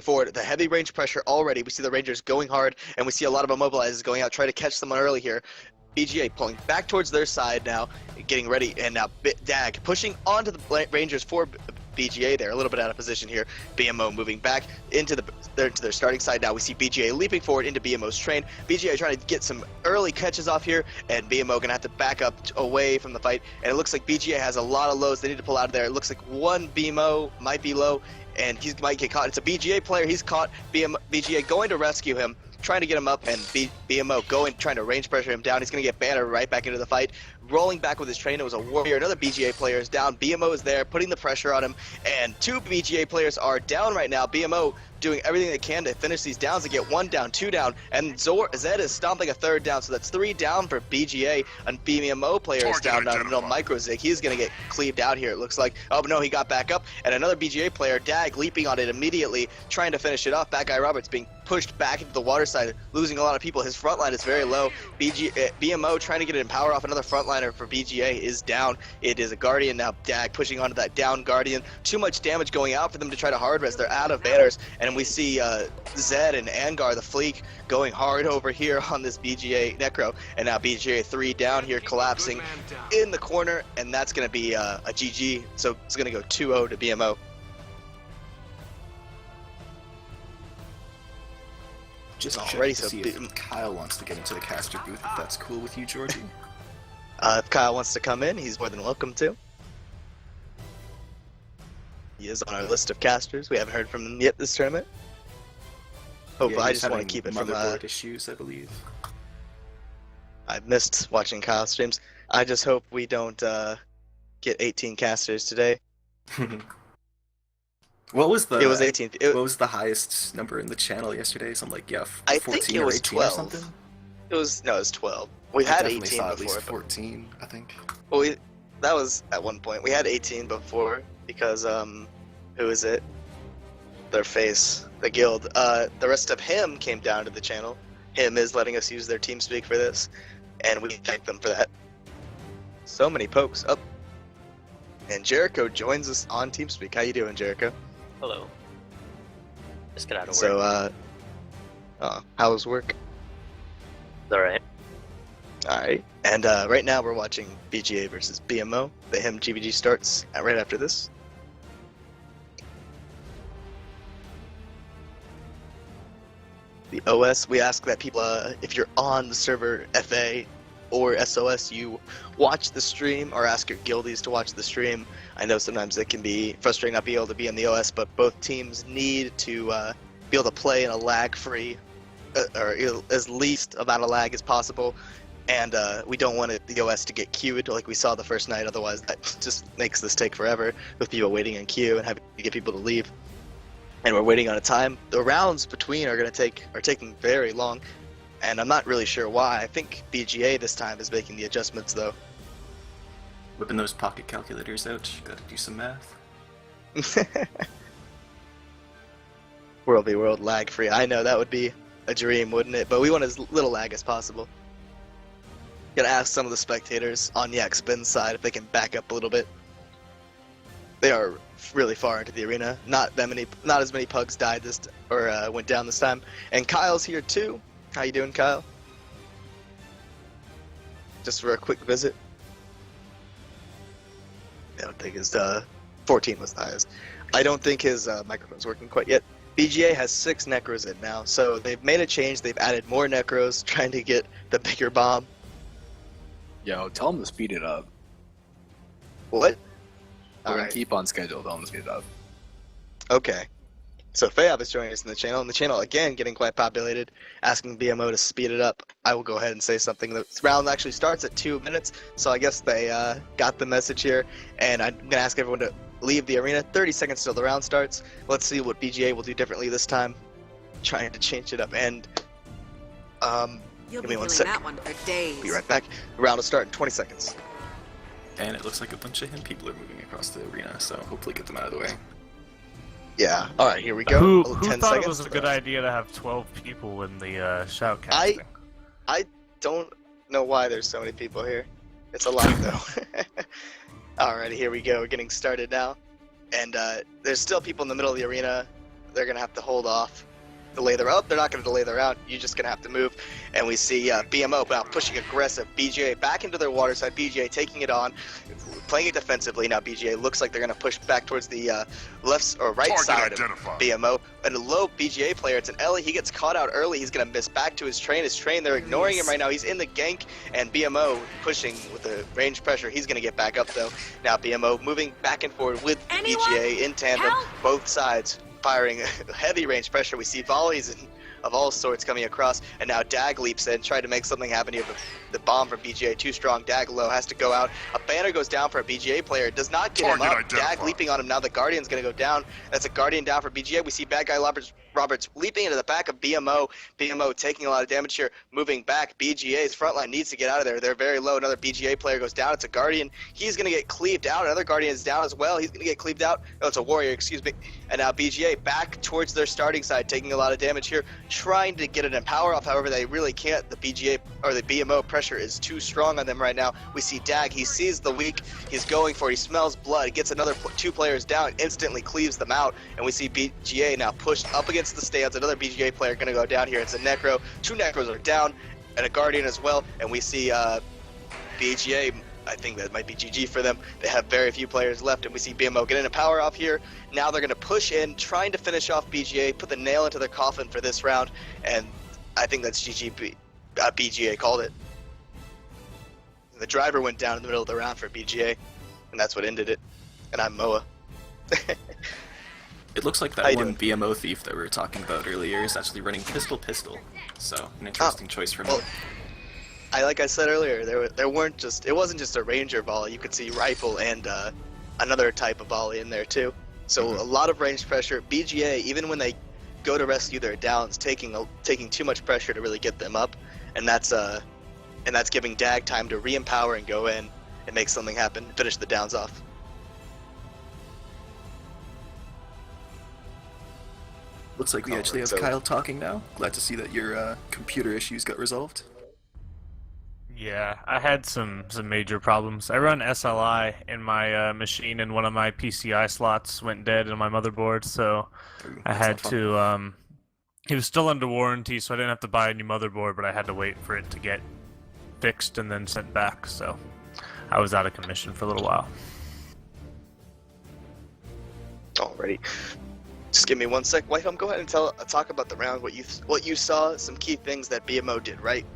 forward. The heavy range pressure already. We see the Rangers going hard, and we see a lot of immobilizers going out, trying to catch someone early here. BGA pulling back towards their side now, getting ready, and now Dag pushing onto the Rangers for BGA there, a little bit out of position here. BMO moving back into their starting side now. We see BGA leaping forward into BMO's train. BGA trying to get some early catches off here, and BMO gonna have to back up away from the fight. And it looks like BGA has a lot of lows they need to pull out of there. It looks like one BMO might be low, and he might get caught. It's a BGA player. He's caught. BGA going to rescue him, trying to get him up, and BMO trying to range pressure him down. He's going to get Banner right back into the fight, rolling back with his train. It was a Warrior. Another BGA player is down. BMO is there, putting the pressure on him, and 2 BGA players are down right now. BMO doing everything they can to finish these downs, to get 1 down, 2 down, and Zed is stomping a 3rd down, so that's 3 down for BGA, and BMO player is down in the middle. Micro Zig, he's going to get cleaved out here, it looks like. Oh, no, he got back up, and another BGA player, Dag, leaping on it immediately, trying to finish it off. Bad Guy Roberts being pushed back into the water side, losing a lot of people. His front line is very low. BMO trying to get an power off. Another frontliner for BGA is down. It is a Guardian now. Dag pushing onto that down Guardian. Too much damage going out for them to try to hard res. They're out of banners, and we see Zed and Angar, the Fleek, going hard over here on this BGA Necro, and now BGA 3 down here, collapsing in the corner, and that's going to be a GG, so it's going to go 2-0 to BMO. Just Alrighty, so see if Kyle wants to get into the caster booth, if that's cool with you, Georgie. If Kyle wants to come in, he's more than welcome to. He is on our list of casters. We haven't heard from him yet this tournament. Yeah, I just want to keep it from issues, I believe. I've missed watching Kyle streams. I just hope we don't get 18 casters today. What was the? It was 18. What was the highest number in the channel yesterday? Something like 14 I think it was 12 or something. It was 12. We had 18 before. At least 14, I think. Well, that was at one point. We had 18 before because who is it? Their face, the guild. The rest of him came down to the channel. Him is letting us use their TeamSpeak for this, and we thank them for that. So many pokes up, and Jericho joins us on TeamSpeak. How you doing, Jericho? Hello. Just got out of work. So, how's work? Alright. Alright. And right now we're watching BGA versus BMO. The GvG starts right after this. The OS, we ask that people, if you're on the server FA or SOS, you watch the stream or ask your guildies to watch the stream. I know sometimes it can be frustrating not being able to be in the OS, but both teams need to be able to play in a lag-free, or as least amount of lag as possible. And we don't want the OS to get queued like we saw the first night, otherwise that just makes this take forever with people waiting in queue and having to get people to leave. And we're waiting on a time. The rounds between are taking very long, and I'm not really sure why. I think BGA this time is making the adjustments though. Whipping those pocket calculators out, gotta do some math. World v World lag free. I know that would be a dream, wouldn't it? But we want as little lag as possible. Gotta ask some of the spectators on Yak Spin's side if they can back up a little bit. They are really far into the arena. Not as many pugs died went down this time. And Kyle's here too. How you doing, Kyle? Just for a quick visit. I don't think his 14 was the highest. I don't think his microphone's working quite yet. BGA has 6 Necros in now, so they've made a change. They've added more Necros, trying to get the bigger bomb. Yo, tell him to speed it up. What? We're gonna keep on schedule, tell him to speed it up. Okay. So Fayab is joining us in the channel, and the channel again getting quite populated, asking BMO to speed it up. I will go ahead and say something. This round actually starts at 2 minutes, so I guess they got the message here, and I'm gonna ask everyone to leave the arena. 30 seconds till the round starts. Let's see what BGA will do differently this time. Trying to change it up, and You'll give be me one doing sec. that one for days. Be right back. The round will start in 20 seconds. And it looks like a bunch of him people are moving across the arena, so hopefully get them out of the way. Yeah. All right, here we go. Who 10 thought seconds. it was a good idea to have 12 people in the shoutcasting? I don't know why there's so many people here. It's a lot though. Alrighty, here we go. We're getting started now, and there's still people in the middle of the arena. they're going to have to hold off. Delay the round. They're not going to delay the round. You're just going to have to move. And we see BMO now pushing aggressive. BGA back into their water side. BGA taking it on, playing it defensively. Now BGA looks like they're going to push back towards the left or right side of BMO. And a low BGA player, it's an Ellie. He gets caught out early. He's going to miss back to his train. They're ignoring him right now. He's in the gank. And BMO pushing with the range pressure. He's going to get back up though. Now BMO moving back and forward with BGA in tandem. Both sides firing heavy range pressure. We see volleys of all sorts coming across, and now Dag leaps in, trying to make something happen here. The bomb from BGA too strong. Dag low, has to go out. A banner goes down for a BGA player. Does not get him up. Dag leaping on him. Now the Guardian's going to go down. That's a Guardian down for BGA. We see bad guy Roberts leaping into the back of BMO. BMO taking a lot of damage here. Moving back. BGA's front line needs to get out of there. They're very low. Another BGA player goes down. It's a Guardian. He's going to get cleaved out. Another Guardian is down as well. He's going to get cleaved out. Oh, it's a Warrior, excuse me. And now BGA back towards their starting side, taking a lot of damage here, trying to get an empower off. However, they really can't. The BGA or the BMO pressure is too strong on them right now. We see Dag. He sees the weak. He's going for it. He smells blood. Gets another two players down. Instantly cleaves them out. And we see BGA now pushed up against the stands. Another BGA player going to go down here. It's a Necro. Two Necros are down. And a Guardian as well. And we see BGA. I think that might be GG for them. They have very few players left, and we see BMO getting a power off here. Now they're going to push in, trying to finish off BGA, put the nail into their coffin for this round, and I think that's GG. BGA called it. The driver went down in the middle of the round for BGA, and that's what ended it. And I'm Moa. It looks like that one BMO thief that we were talking about earlier is actually running pistol. So an interesting choice for him. Like I said earlier, it wasn't just a ranger volley. You could see rifle and another type of volley in there too. So a lot of range pressure. BGA, even when they go to rescue their downs, taking too much pressure to really get them up, and that's giving Dag time to re-empower and go in and make something happen, finish the downs off. Looks like we actually have Kyle talking now. Glad to see that your computer issues got resolved. Yeah, I had some major problems. I run SLI in my machine, and one of my PCI slots went dead in my motherboard, so I had to. He was still under warranty, so I didn't have to buy a new motherboard, but I had to wait for it to get fixed and then sent back. So I was out of commission for a little while. Alrighty. Just give me 1 sec. Whitehelm, go ahead and talk about the round, what you saw, some key things that BMO did right.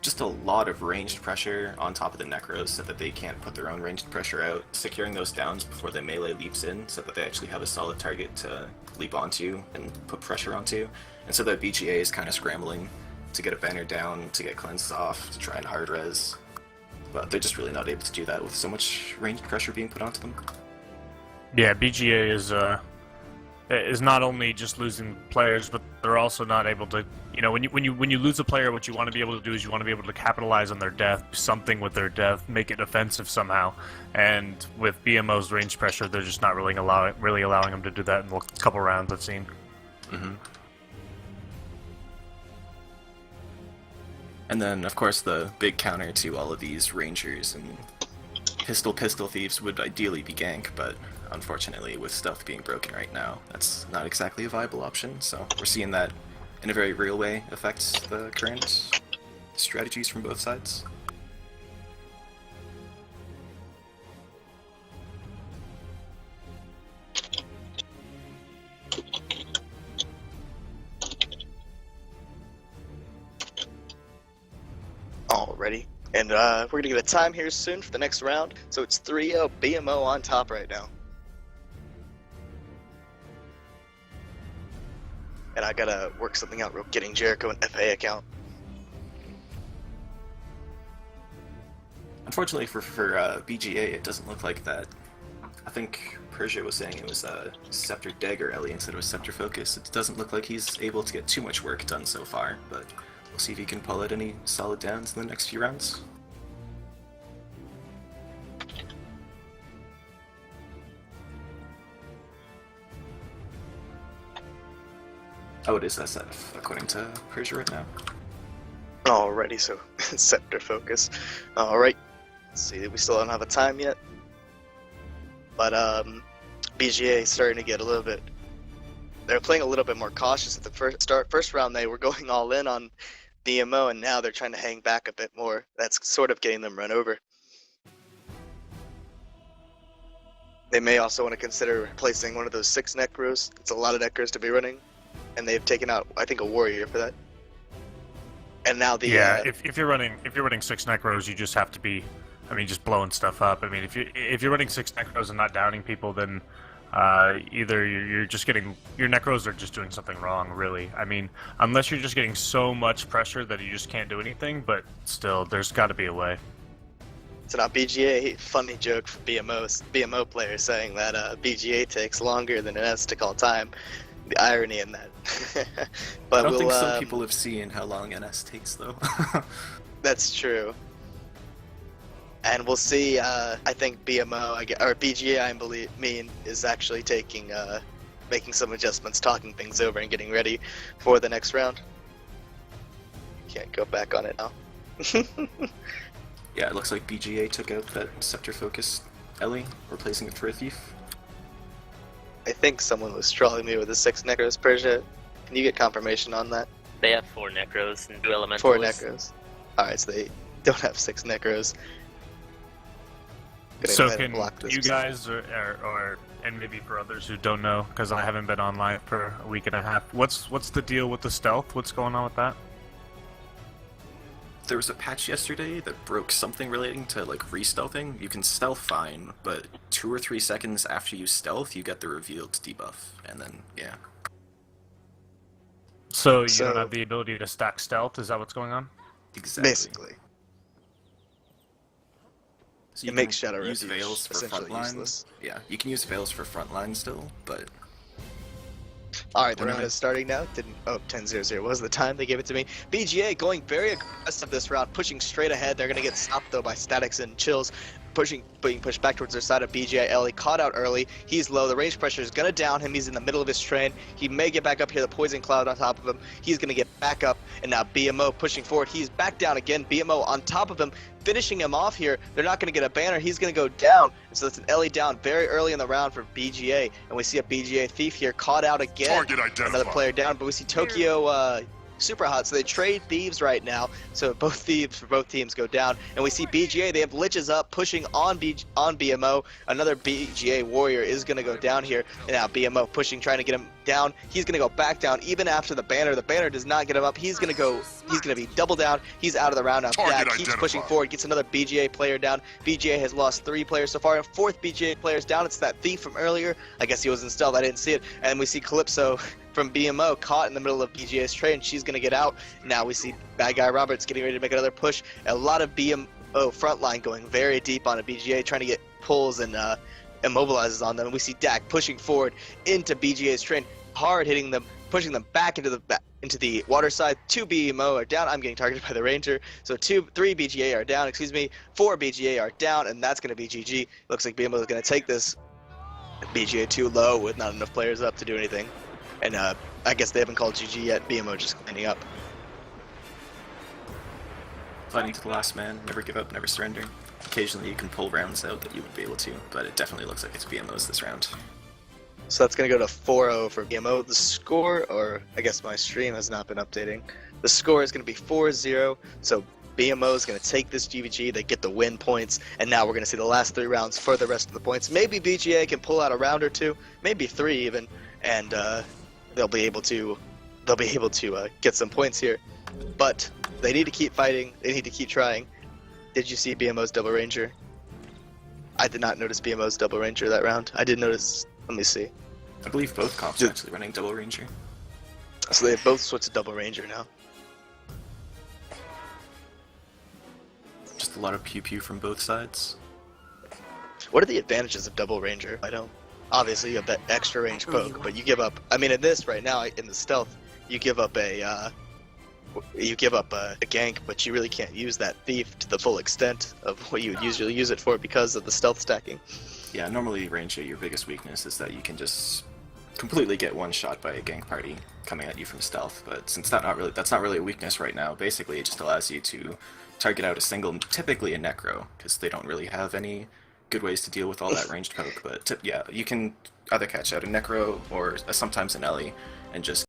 Just a lot of ranged pressure on top of the Necros so that they can't put their own ranged pressure out, securing those downs before the melee leaps in so that they actually have a solid target to leap onto and put pressure onto, and so that BGA is kind of scrambling to get a banner down, to get cleansed off, to try and hard res, but they're just really not able to do that with so much ranged pressure being put onto them. Yeah, BGA is not only just losing players, but they're also not able to, when you lose a player, what you want to be able to do is you want to be able to capitalize on their death, do something with their death, make it offensive somehow. And with BMO's range pressure, they're just not really allowing them to do that in the couple rounds I've seen. Mm-hmm. And then, of course, the big counter to all of these rangers and pistol thieves would ideally be gank, but unfortunately, with stuff being broken right now, that's not exactly a viable option, so we're seeing that in a very real way affects the current strategies from both sides. Alrighty. And we're going to get a time here soon for the next round, so it's 3-0 BMO on top right now. And I gotta work something out real quick, getting Jericho an FA account. Unfortunately for BGA, it doesn't look like that. I think Persia was saying it was a Scepter Dagger Ellie instead of a Scepter Focus. It doesn't look like he's able to get too much work done so far, but we'll see if he can pull out any solid downs in the next few rounds. Oh, it is SF, according to Persia right now. Alrighty, so Scepter Focus. Alright, let's see, we still don't have a time yet. But BGA is starting to get a little bit they're playing a little bit more cautious at the first round. They were going all in on BMO, and now they're trying to hang back a bit more. That's sort of getting them run over. They may also want to consider placing one of those 6 Necros. It's a lot of Necros to be running, and they've taken out, I think, a Warrior for that. And now the if you're running 6 Necros, you just have to be, just blowing stuff up. If you're running 6 Necros and not downing people, then either you're just getting, your Necros are just doing something wrong, really. Unless you're just getting so much pressure that you just can't do anything, but still, there's got to be a way. So now BGA, funny joke for BMO players saying that BGA takes longer than NS to call time. The irony in that. But I don't think some people have seen how long NS takes, though. That's true. And we'll see. I think BMO, or BGA, is actually making some adjustments, talking things over, and getting ready for the next round. Can't go back on it now. Yeah, it looks like BGA took out that Scepter-focused Ellie, replacing it for a Thief. I think someone was trolling me with the 6 Necros, Persia. Can you get confirmation on that? They have 4 Necros and 2 Elementals. 4 Necros. Alright, so they don't have 6 Necros. So can you guys, or and maybe for others who don't know, because I haven't been online for a week and a half, what's the deal with the stealth? What's going on with that? There was a patch yesterday that broke something relating to re-stealthing. You can stealth fine, but 2 or 3 seconds after you stealth, you get the revealed debuff, and then yeah. So you don't have the ability to stack stealth? Is that what's going on? Exactly. Basically. So it makes Shadow use Refuge Veils for frontline. Yeah, you can use Veils for frontline still, but... Alright, the round is starting now. 10-0-0 was the time they gave it to me. BGA going very aggressive this round, pushing straight ahead. They're going to get stopped, though, by Statics and Chills. Being pushed back towards their side of BGA. Ellie caught out early. He's low. The range pressure is going to down him. He's in the middle of his train. He may get back up here. The Poison Cloud on top of him. He's going to get back up. And now BMO pushing forward. He's back down again. BMO on top of him, finishing him off here. They're not going to get a banner. He's going to go down. And so it's an Ellie down very early in the round for BGA. And we see a BGA Thief here caught out again. Target identified. Another player down. But we see Tokyo super hot, so they trade thieves right now. So both thieves for both teams go down, and we see BGA. They have liches up, pushing on BMO. Another BGA warrior is going to go down here, and now BMO pushing, trying to get him down. He's going to go back down even after the banner. The banner does not get him up. He's going to be double down. He's out of the round now. Dak keeps pushing forward, gets another BGA player down. BGA has lost 3 players so far, and 4th BGA player's down. It's that thief from earlier. I guess he was installed. I didn't see it. And we see Calypso from BMO caught in the middle of BGA's train. She's going to get out. Now we see Bad Guy Roberts getting ready to make another push. A lot of BMO frontline going very deep on a BGA, trying to get pulls and immobilizes on them. And we see Dak pushing forward into BGA's train, hard hitting them, pushing them back into the water side. 2 BMO are down. I'm getting targeted by the Ranger. So 3 BGA are down, 4 BGA are down, and that's going to be GG. Looks like BMO is going to take this. BGA too low with not enough players up to do anything. And I guess they haven't called GG yet. BMO just cleaning up. Fighting to the last man, never give up, never surrender. Occasionally you can pull rounds out that you would be able to, but it definitely looks like it's BMO's this round. So that's going to go to 4-0 for BMO. The score, or I guess my stream has not been updating. The score is going to be 4-0. So BMO is going to take this GvG. They get the win points, and now we're going to see the last 3 rounds for the rest of the points. Maybe BGA can pull out a round or 2, maybe 3 even, and they'll be able to get some points here. But they need to keep fighting. They need to keep trying. Did you see BMO's double ranger? I did not notice BMO's double ranger that round. I did notice. Let me see. I believe both comps are actually running double ranger. So they have both sorts of double ranger now. Just a lot of pew pew from both sides. What are the advantages of double ranger? I don't. Obviously, you have that extra range poke, but you give up. In this right now, in the stealth, you give up a gank, but you really can't use that thief to the full extent of what you would usually use it for because of the stealth stacking. Yeah, normally ranger, your biggest weakness is that you can just completely get one shot by a gank party coming at you from stealth. But since that's not really a weakness right now, basically it just allows you to target out a single, typically a necro, because they don't really have any good ways to deal with all that ranged poke. But yeah, you can either catch out a Necro or sometimes an Ellie and just